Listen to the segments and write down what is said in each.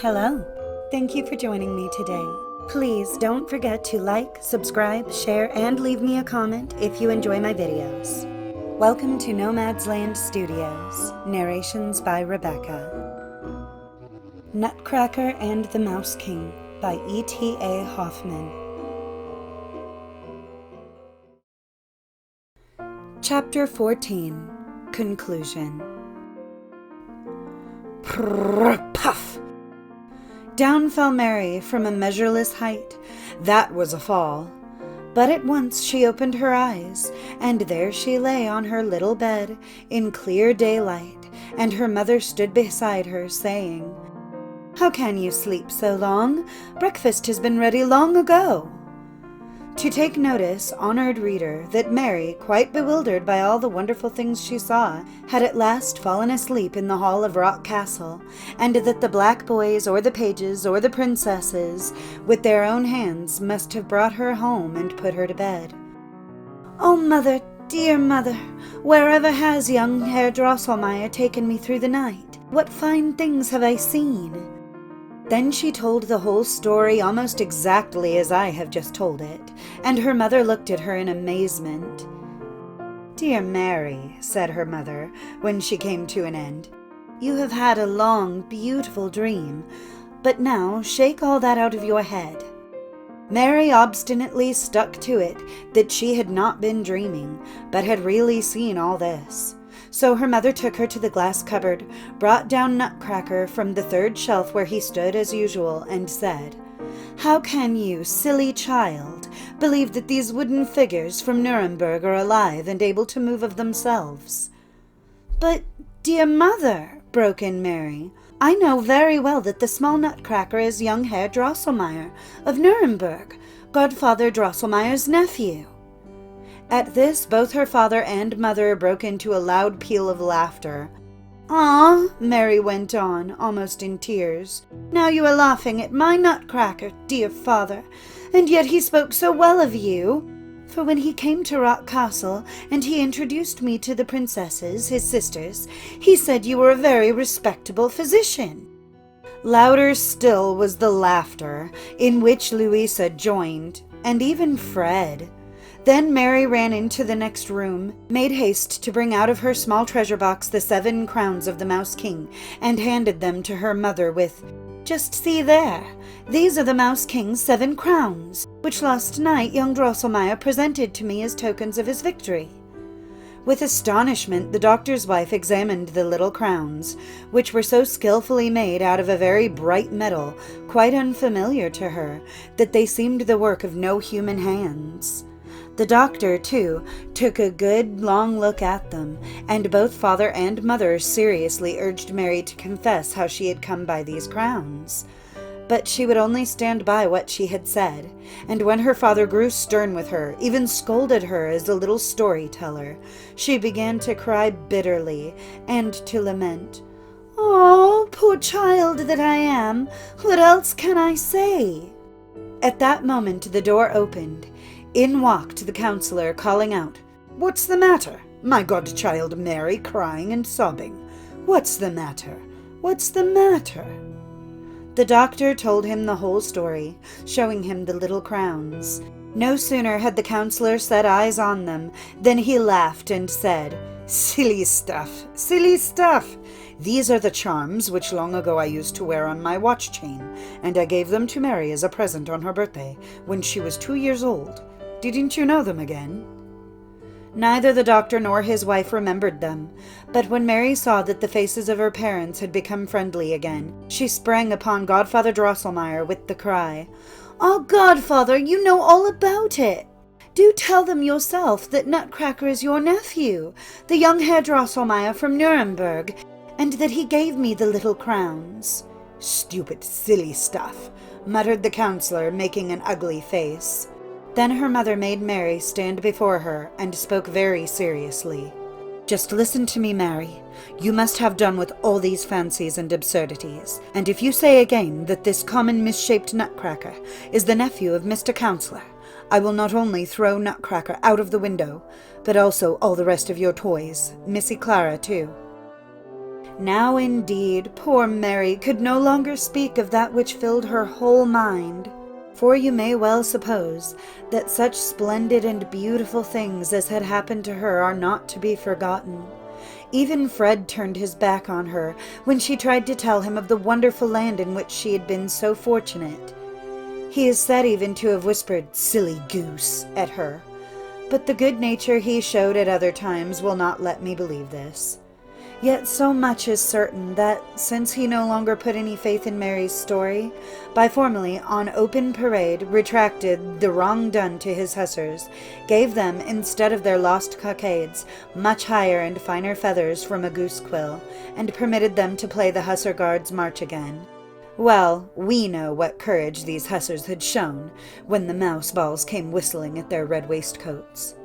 Hello. Thank you for joining me today. Please don't forget to like, subscribe, share, and leave me a comment if you enjoy my videos. Welcome to Nomad's Land Studios. Narrations by Rebecca. Nutcracker and the Mouse King by E.T.A. Hoffman. Chapter 14. Conclusion. Prrr, puff! Down fell Mary from a measureless height. That was a fall. But at once she opened her eyes, and there she lay on her little bed in clear daylight, and her mother stood beside her, saying, "How can you sleep so long? Breakfast has been ready long ago." To take notice, honored reader, that Mary, quite bewildered by all the wonderful things she saw, had at last fallen asleep in the hall of Rock Castle, and that the black boys or the pages or the princesses, with their own hands, must have brought her home and put her to bed. "Oh, mother, dear mother, wherever has young Herr Drosselmeyer taken me through the night? What fine things have I seen?" Then she told the whole story almost exactly as I have just told it, and her mother looked at her in amazement. "Dear Mary," said her mother, when she came to an end, "you have had a long, beautiful dream, but now shake all that out of your head." Mary obstinately stuck to it that she had not been dreaming, but had really seen all this. So her mother took her to the glass cupboard, brought down Nutcracker from the third shelf where he stood as usual, and said, "How can you, silly child, believe that these wooden figures from Nuremberg are alive and able to move of themselves?" "But, dear mother," broke in Mary, "I know very well that the small Nutcracker is young Herr Drosselmeyer of Nuremberg, Godfather Drosselmeyer's nephew." At this, both her father and mother broke into a loud peal of laughter. "Ah," Mary went on, almost in tears, "now you are laughing at my Nutcracker, dear father, and yet he spoke so well of you. For when he came to Rock Castle, and he introduced me to the princesses, his sisters, he said you were a very respectable physician." Louder still was the laughter, in which Louisa joined, and even Fred. Then Mary ran into the next room, made haste to bring out of her small treasure box the 7 crowns of the Mouse King, and handed them to her mother with, "Just see there, these are the Mouse King's 7 crowns, which last night young Drosselmeyer presented to me as tokens of his victory." With astonishment the doctor's wife examined the little crowns, which were so skillfully made out of a very bright metal, quite unfamiliar to her, that they seemed the work of no human hands. The doctor, too, took a good, long look at them, and both father and mother seriously urged Mary to confess how she had come by these crowns. But she would only stand by what she had said, and when her father grew stern with her, even scolded her as a little storyteller, she began to cry bitterly, and to lament. "Oh, poor child that I am! What else can I say?" At that moment the door opened. In walked the counselor, calling out, "What's the matter? My godchild Mary crying and sobbing. What's the matter? What's the matter?" The doctor told him the whole story, showing him the little crowns. No sooner had the counselor set eyes on them than he laughed and said, "Silly stuff, silly stuff! These are the charms which long ago I used to wear on my watch chain, and I gave them to Mary as a present on her birthday, when she was 2 years old. Didn't you know them again?" Neither the doctor nor his wife remembered them, but when Mary saw that the faces of her parents had become friendly again, she sprang upon Godfather Drosselmeyer with the cry, "Oh, Godfather, you know all about it! Do tell them yourself that Nutcracker is your nephew, the young Herr Drosselmeyer from Nuremberg, and that he gave me the little crowns." "Stupid, silly stuff," muttered the counselor, making an ugly face. Then her mother made Mary stand before her and spoke very seriously. "Just listen to me, Mary. You must have done with all these fancies and absurdities, and if you say again that this common misshaped Nutcracker is the nephew of Mr. Counselor, I will not only throw Nutcracker out of the window, but also all the rest of your toys, Missy Clara too." Now indeed poor Mary could no longer speak of that which filled her whole mind. For you may well suppose that such splendid and beautiful things as had happened to her are not to be forgotten. Even Fred turned his back on her when she tried to tell him of the wonderful land in which she had been so fortunate. He is said even to have whispered "silly goose" at her, but the good nature he showed at other times will not let me believe this. Yet so much is certain that, since he no longer put any faith in Mary's story, by formally, on open parade, retracted the wrong done to his hussars, gave them, instead of their lost cockades, much higher and finer feathers from a goose quill, and permitted them to play the Hussar Guards' march again. Well, we know what courage these hussars had shown when the mouse balls came whistling at their red waistcoats.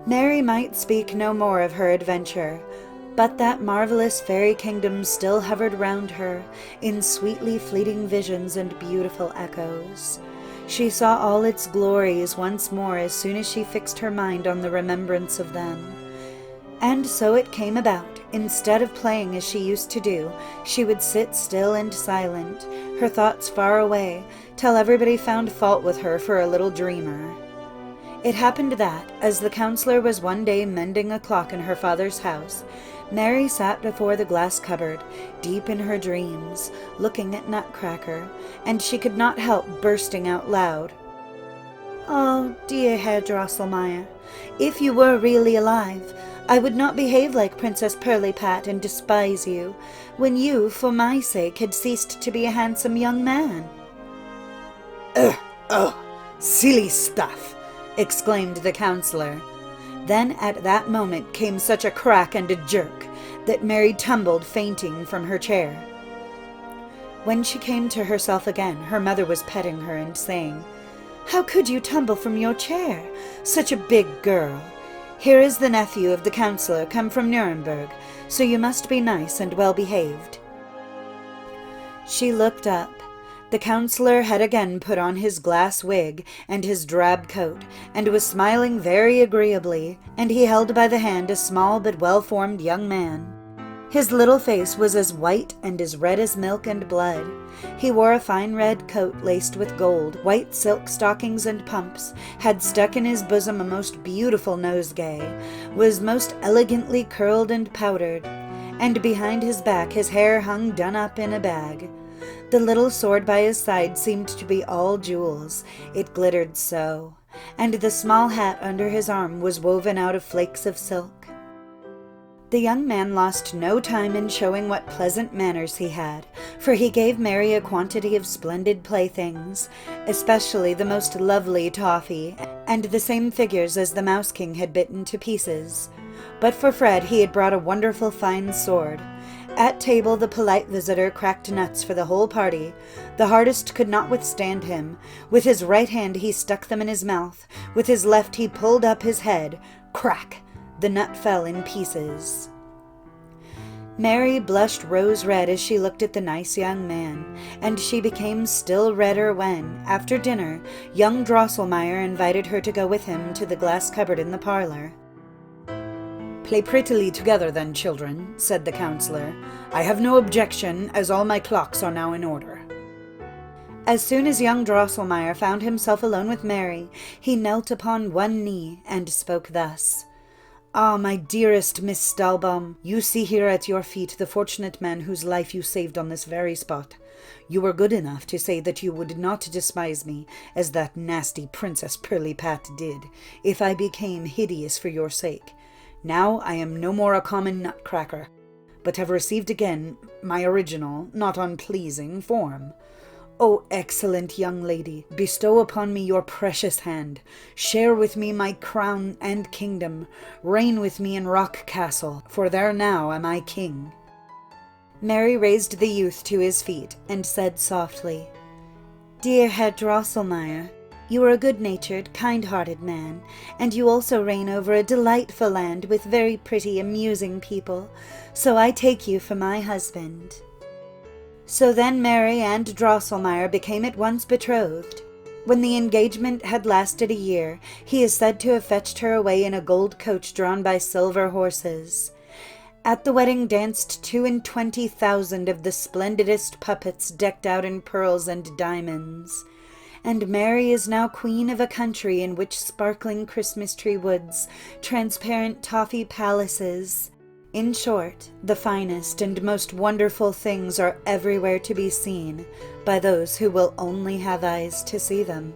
Mary might speak no more of her adventure, but that marvelous fairy kingdom still hovered round her in sweetly fleeting visions and beautiful echoes. She saw all its glories once more as soon as she fixed her mind on the remembrance of them. And so it came about, instead of playing as she used to do, she would sit still and silent, her thoughts far away, till everybody found fault with her for a little dreamer. It happened that, as the counselor was one day mending a clock in her father's house, Mary sat before the glass cupboard, deep in her dreams, looking at Nutcracker, and she could not help bursting out loud. "Oh, dear Herr Drosselmeyer, if you were really alive, I would not behave like Princess Pirlipat and despise you, when you, for my sake, had ceased to be a handsome young man." "Oh, silly stuff!" exclaimed the counselor. Then at that moment came such a crack and a jerk that Mary tumbled fainting from her chair. When she came to herself again, her mother was petting her and saying, "How could you tumble from your chair? Such a big girl. Here is the nephew of the counselor come from Nuremberg, so you must be nice and well behaved." She looked up. The counselor had again put on his glass wig and his drab coat, and was smiling very agreeably, and he held by the hand a small but well-formed young man. His little face was as white and as red as milk and blood. He wore a fine red coat laced with gold, white silk stockings and pumps, had stuck in his bosom a most beautiful nosegay, was most elegantly curled and powdered, and behind his back his hair hung done up in a bag. The little sword by his side seemed to be all jewels, it glittered so, and the small hat under his arm was woven out of flakes of silk. The young man lost no time in showing what pleasant manners he had, for he gave Mary a quantity of splendid playthings, especially the most lovely toffee, and the same figures as the Mouse King had bitten to pieces. But for Fred he had brought a wonderful fine sword. At table the polite visitor cracked nuts for the whole party. The hardest could not withstand him. With his right hand he stuck them in his mouth. With his left he pulled up his head. Crack! The nut fell in pieces. Mary blushed rose-red as she looked at the nice young man, and she became still redder when, after dinner, young Drosselmeyer invited her to go with him to the glass cupboard in the parlor. "Play prettily together then, children," said the counselor. "I have no objection, as all my clocks are now in order." As soon as young Drosselmeyer found himself alone with Mary, he knelt upon one knee and spoke thus. "Ah, my dearest Miss Stahlbaum, you see here at your feet the fortunate man whose life you saved on this very spot. You were good enough to say that you would not despise me, as that nasty Princess Pirlipat did, if I became hideous for your sake. Now I am no more a common nutcracker, but have received again my original, not unpleasing, form. O excellent young lady, bestow upon me your precious hand, share with me my crown and kingdom, reign with me in Rock Castle, for there now am I king." Mary raised the youth to his feet, and said softly, "Dear Herr Drosselmeyer, you are a good-natured, kind-hearted man, and you also reign over a delightful land with very pretty, amusing people, so I take you for my husband." So then Mary and Drosselmeyer became at once betrothed. When the engagement had lasted a year, he is said to have fetched her away in a gold coach drawn by silver horses. At the wedding danced 22,000 of the splendidest puppets decked out in pearls and diamonds. And Mary is now queen of a country in which sparkling Christmas tree woods, transparent toffee palaces, in short, the finest and most wonderful things are everywhere to be seen by those who will only have eyes to see them.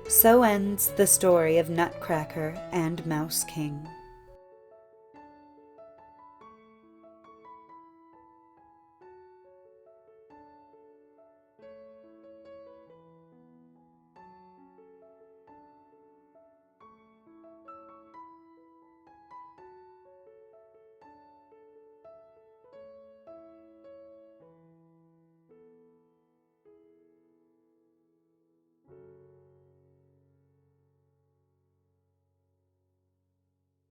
So ends the story of Nutcracker and Mouse King.